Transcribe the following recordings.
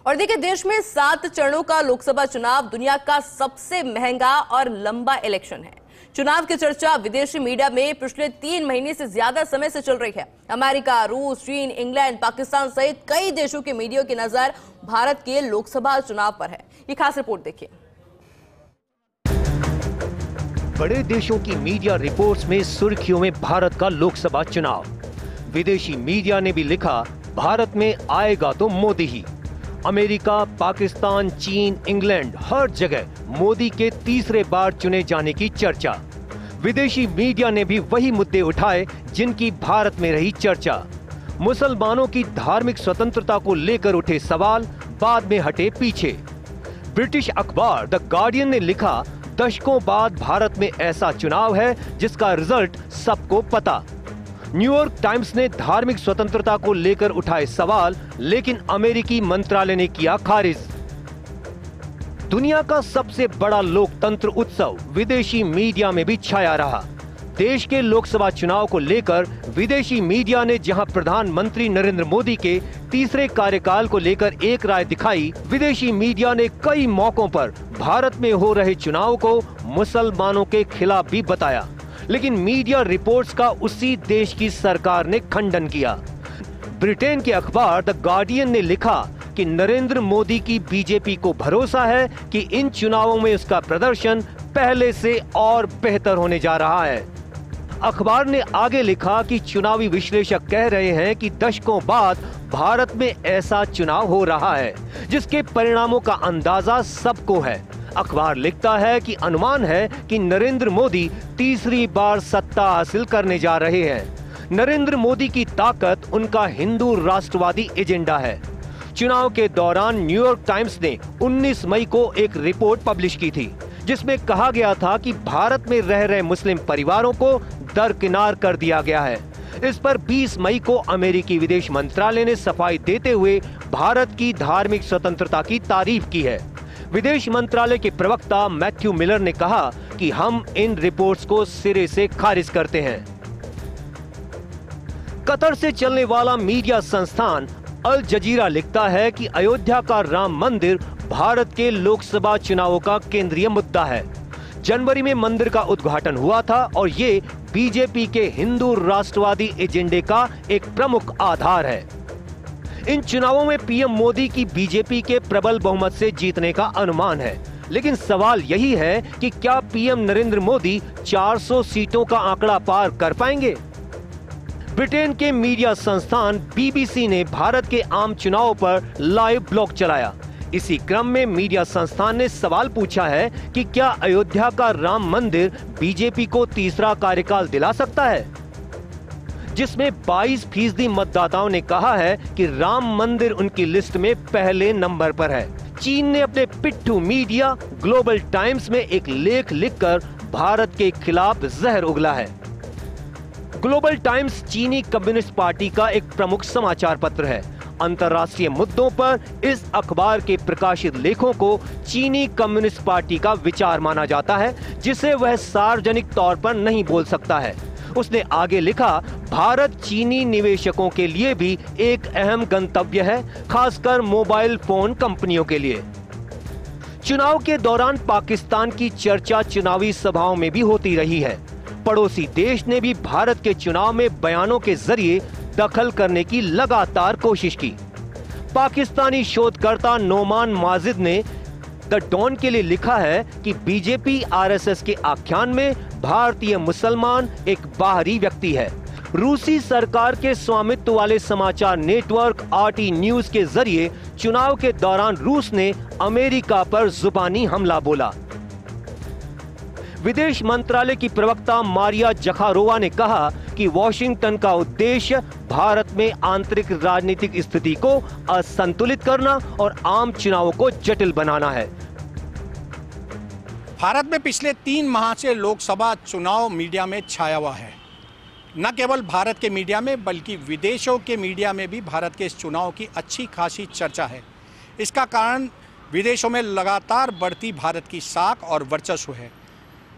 और देखिए, देश में 7 चरणों का लोकसभा चुनाव दुनिया का सबसे महंगा और लंबा इलेक्शन है। चुनाव की चर्चा विदेशी मीडिया में पिछले 3 महीने से ज्यादा समय से चल रही है। अमेरिका, रूस, चीन, इंग्लैंड, पाकिस्तान सहित कई देशों की मीडिया की नजर भारत के लोकसभा चुनाव पर है। ये खास रिपोर्ट देखिए। बड़े देशों की मीडिया रिपोर्ट्स में सुर्खियों में भारत का लोकसभा चुनाव। विदेशी मीडिया ने भी लिखा, भारत में आएगा तो मोदी ही। अमेरिका, पाकिस्तान, चीन, इंग्लैंड, हर जगह मोदी के तीसरे बार चुने जाने की चर्चा। विदेशी मीडिया ने भी वही मुद्दे उठाए जिनकी भारत में रही चर्चा। मुसलमानों की धार्मिक स्वतंत्रता को लेकर उठे सवाल बाद में हटे पीछे। ब्रिटिश अखबार द गार्डियन ने लिखा, दशकों बाद भारत में ऐसा चुनाव है जिसका रिजल्ट सबको पता। न्यूयॉर्क टाइम्स ने धार्मिक स्वतंत्रता को लेकर उठाए सवाल, लेकिन अमेरिकी मंत्रालय ने किया खारिज। दुनिया का सबसे बड़ा लोकतंत्र उत्सव विदेशी मीडिया में भी छाया रहा। देश के लोकसभा चुनाव को लेकर विदेशी मीडिया ने जहां प्रधानमंत्री नरेंद्र मोदी के तीसरे कार्यकाल को लेकर एक राय दिखाई, विदेशी मीडिया ने कई मौकों पर भारत में हो रहे चुनाव को मुसलमानों के खिलाफ भी बताया। लेकिन मीडिया रिपोर्ट्स का उसी देश की सरकार ने खंडन किया। ब्रिटेन के अखबार द गार्डियन ने लिखा कि नरेंद्र मोदी की बीजेपी को भरोसा है कि इन चुनावों में उसका प्रदर्शन पहले से और बेहतर होने जा रहा है। अखबार ने आगे लिखा कि चुनावी विश्लेषक कह रहे हैं कि दशकों बाद भारत में ऐसा चुनाव हो रहा है जिसके परिणामों का अंदाजा सबको है। अखबार लिखता है कि अनुमान है कि नरेंद्र मोदी तीसरी बार सत्ता हासिल करने जा रहे हैं। नरेंद्र मोदी की ताकत उनका हिंदू राष्ट्रवादी एजेंडा है। चुनाव के दौरान न्यूयॉर्क टाइम्स ने 19 मई को एक रिपोर्ट पब्लिश की थी जिसमें कहा गया था कि भारत में रह रहे मुस्लिम परिवारों को दरकिनार कर दिया गया है। इस पर 20 मई को अमेरिकी विदेश मंत्रालय ने सफाई देते हुए भारत की धार्मिक स्वतंत्रता की तारीफ की है। विदेश मंत्रालय के प्रवक्ता मैथ्यू मिलर ने कहा कि हम इन रिपोर्ट्स को सिरे से खारिज करते हैं। कतर से चलने वाला मीडिया संस्थान अल जजीरा लिखता है कि अयोध्या का राम मंदिर भारत के लोकसभा चुनावों का केंद्रीय मुद्दा है। जनवरी में मंदिर का उद्घाटन हुआ था और ये बीजेपी के हिंदू राष्ट्रवादी एजेंडे का एक प्रमुख आधार है। इन चुनावों में पीएम मोदी की बीजेपी के प्रबल बहुमत से जीतने का अनुमान है, लेकिन सवाल यही है कि क्या पीएम नरेंद्र मोदी 400 सीटों का आंकड़ा पार कर पाएंगे? ब्रिटेन के मीडिया संस्थान बीबीसी ने भारत के आम चुनावों पर लाइव ब्लॉग चलाया। इसी क्रम में मीडिया संस्थान ने सवाल पूछा है कि क्या अयोध्या का राम मंदिर बीजेपी को तीसरा कार्यकाल दिला सकता है, जिसमें 22% मतदाताओं ने कहा है कि राम मंदिर उनकी लिस्ट में पहले नंबर पर है। चीन ने अपने पिट्ठू मीडिया ग्लोबल टाइम्स में एक लेख लिखकर भारत के खिलाफ जहर उगला है। ग्लोबल टाइम्स चीनी कम्युनिस्ट पार्टी का एक प्रमुख समाचार पत्र है। अंतर्राष्ट्रीय मुद्दों पर इस अखबार के प्रकाशित लेखों को चीनी कम्युनिस्ट पार्टी का विचार माना जाता है, जिसे वह सार्वजनिक तौर पर नहीं बोल सकता है। उसने आगे लिखा, भारत चीनी निवेशकों के लिए भी एक अहम गंतव्य है, खासकर मोबाइल फोन कंपनियों के लिए। चुनाव के दौरान पाकिस्तान की चर्चा चुनावी सभाओं में भी होती रही है। पड़ोसी देश ने भी भारत के चुनाव में बयानों के जरिए दखल करने की लगातार कोशिश की। पाकिस्तानी शोधकर्ता नोमान माजिद ने द डॉन के लिए लिखा है कि बीजेपी आरएसएस के आख्यान में भारतीय मुसलमान एक बाहरी व्यक्ति है। रूसी सरकार के स्वामित्व वाले समाचार नेटवर्क आरटी न्यूज के जरिए चुनाव के दौरान रूस ने अमेरिका पर जुबानी हमला बोला। विदेश मंत्रालय की प्रवक्ता मारिया जखारोवा ने कहा कि वॉशिंगटन का उद्देश्य भारत में आंतरिक राजनीतिक स्थिति को असंतुलित करना और आम चुनावों को जटिल बनाना है। भारत में पिछले 3 माह से लोकसभा चुनाव मीडिया में छाया हुआ है। न केवल भारत के मीडिया में बल्कि विदेशों के मीडिया में भी भारत के इस चुनाव की अच्छी खासी चर्चा है। इसका कारण विदेशों में लगातार बढ़ती भारत की साख और वर्चस्व है।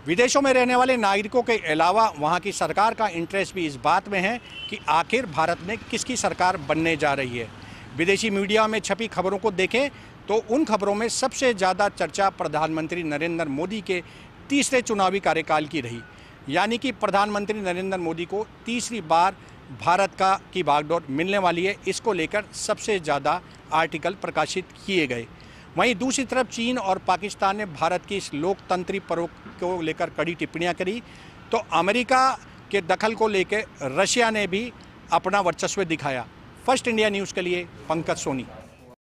विदेशों में रहने वाले नागरिकों के अलावा वहां की सरकार का इंटरेस्ट भी इस बात में है कि आखिर भारत में किसकी सरकार बनने जा रही है। विदेशी मीडिया में छपी खबरों को देखें तो उन खबरों में सबसे ज़्यादा चर्चा प्रधानमंत्री नरेंद्र मोदी के तीसरे चुनावी कार्यकाल की रही, यानी कि प्रधानमंत्री नरेंद्र मोदी को तीसरी बार भारत की बागडोर मिलने वाली है। इसको लेकर सबसे ज़्यादा आर्टिकल प्रकाशित किए गए। वहीं दूसरी तरफ चीन और पाकिस्तान ने भारत की इस लोकतंत्री परोख को लेकर कड़ी टिप्पणियां करी, तो अमेरिका के दखल को लेकर रशिया ने भी अपना वर्चस्व दिखाया। फर्स्ट इंडिया न्यूज़ के लिए पंकज सोनी।